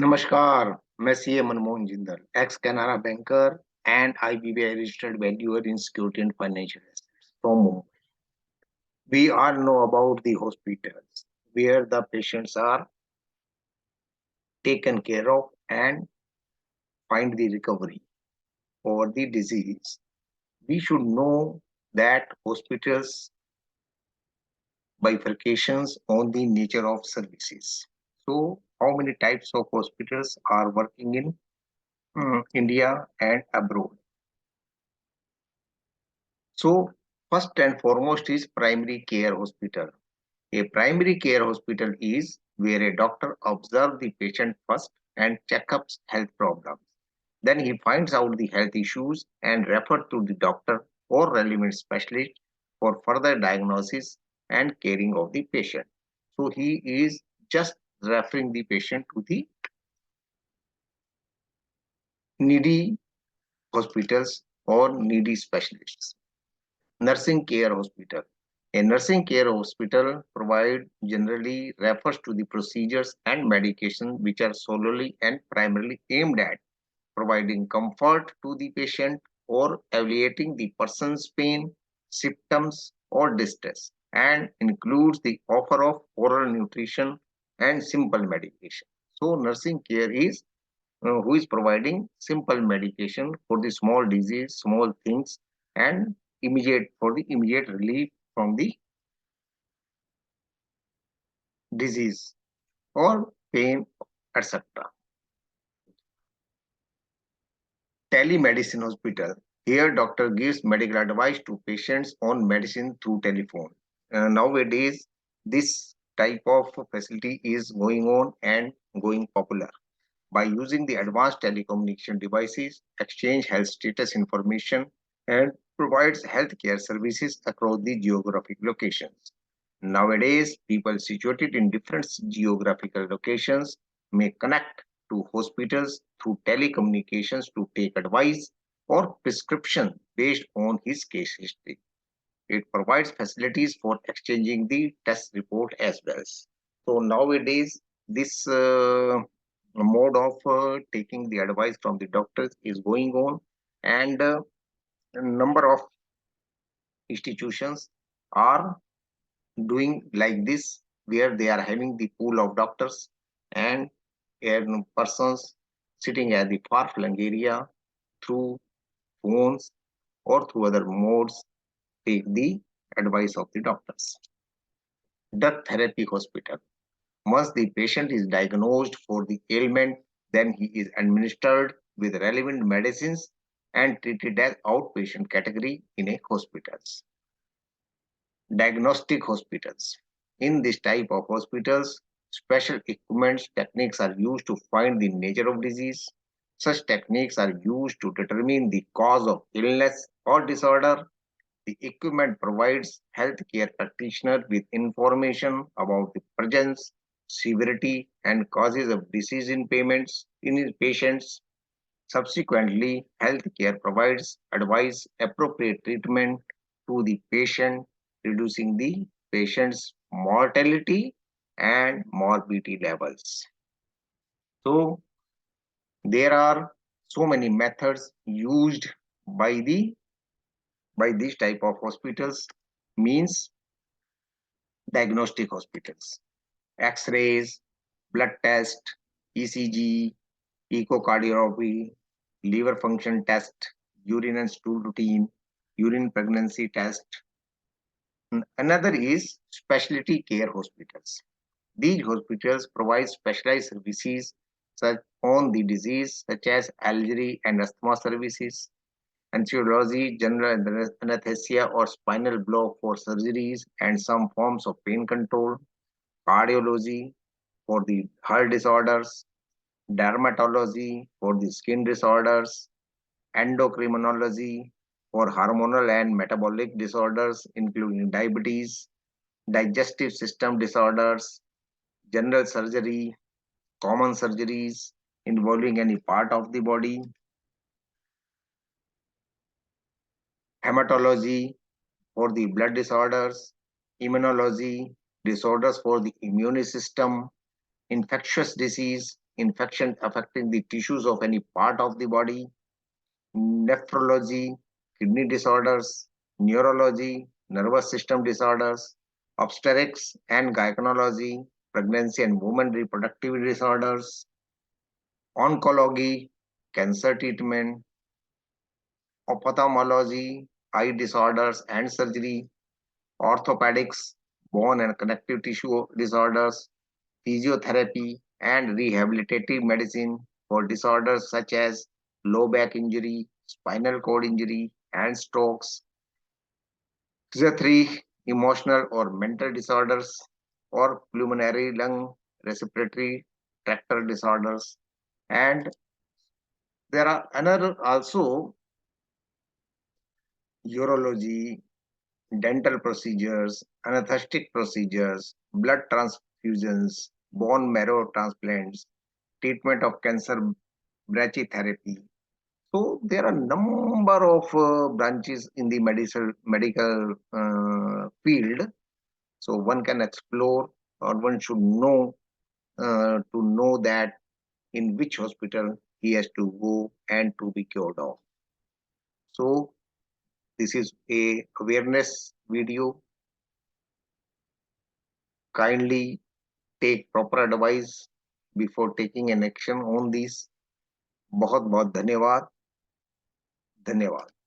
नमस्कार, मैं CA Manmohan Jindal, ex Canara banker and IBBI registered valuer in security and financial assets from Mumbai. We all know about the hospitals where the patients are taken care of and find the recovery for the disease. We should know that hospitals bifurcations on the nature of services. So, how many types of hospitals are working in India and abroad? So, first and foremost is primary care hospital. A primary care hospital is where a doctor observes the patient first and checkups health problems. Then he finds out the health issues and refers to the doctor or relevant specialist for further diagnosis and caring of the patient. So he is just referring the patient to the needy hospitals or needy specialists. Nursing care hospital. A nursing care hospital provide generally refers to the procedures and medication which are solely and primarily aimed at providing comfort to the patient or alleviating the person's pain, symptoms, or distress, and includes the offer of oral nutrition and simple medication. So, nursing care is who is providing simple medication for the small disease, small things, and immediate for the immediate relief from the disease or pain, etc. Telemedicine hospital. Here, doctor gives medical advice to patients on medicine through telephone. Nowadays, this type of facility is going on and going popular. By using the advanced telecommunication devices, exchange health status information, and provides healthcare services across the geographic locations. Nowadays, people situated in different geographical locations may connect to hospitals through telecommunications to take advice or prescription based on his case history. It provides facilities for exchanging the test report as well. So nowadays, this mode of taking the advice from the doctors is going on, and a number of institutions are doing like this, where they are having the pool of doctors and persons sitting at the far flung area through phones or through other modes take the advice of the doctors. Drug therapy hospital. Once the patient is diagnosed for the ailment, then he is administered with relevant medicines and treated as outpatient category in a hospitals. Diagnostic hospitals. In this type of hospitals, special equipment techniques are used to find the nature of disease. Such techniques are used to determine the cause of illness or disorder. The equipment provides healthcare practitioners with information about the presence, severity, and causes of disease in his patients. Subsequently, healthcare provides advice, appropriate treatment to the patient, reducing the patient's mortality and morbidity levels. So, there are so many methods used by the by this type of hospitals, means diagnostic hospitals, x-rays, blood test, ECG, echocardiography, liver function test, urine and stool routine, urine pregnancy test. Another is specialty care hospitals. These hospitals provide specialized services such on the disease such as allergy and asthma services, anesthesiology, general anesthesia or spinal block for surgeries and some forms of pain control, cardiology for the heart disorders, dermatology for the skin disorders, endocrinology for hormonal and metabolic disorders, including diabetes, digestive system disorders, general surgery, common surgeries involving any part of the body, hematology for the blood disorders, immunology, disorders for the immune system, infectious disease, infection affecting the tissues of any part of the body, nephrology, kidney disorders, neurology, nervous system disorders, obstetrics and gynecology, pregnancy and women reproductive disorders, oncology, cancer treatment, ophthalmology, eye disorders and surgery, orthopedics, bone and connective tissue disorders, physiotherapy, and rehabilitative medicine for disorders such as low back injury, spinal cord injury, and strokes. Physiotherapy, emotional or mental disorders, or pulmonary lung respiratory tract disorders. And there are another also urology, dental procedures, anesthetic procedures, blood transfusions, bone marrow transplants, treatment of cancer, brachytherapy. So there are number of branches in the medical field. So one can explore or one should know to know that in which hospital he has to go and to be cured of. So this is a awareness video. Kindly take proper advice before taking an action on this. बहुत बहुत धन्यवाद. धन्यवाद.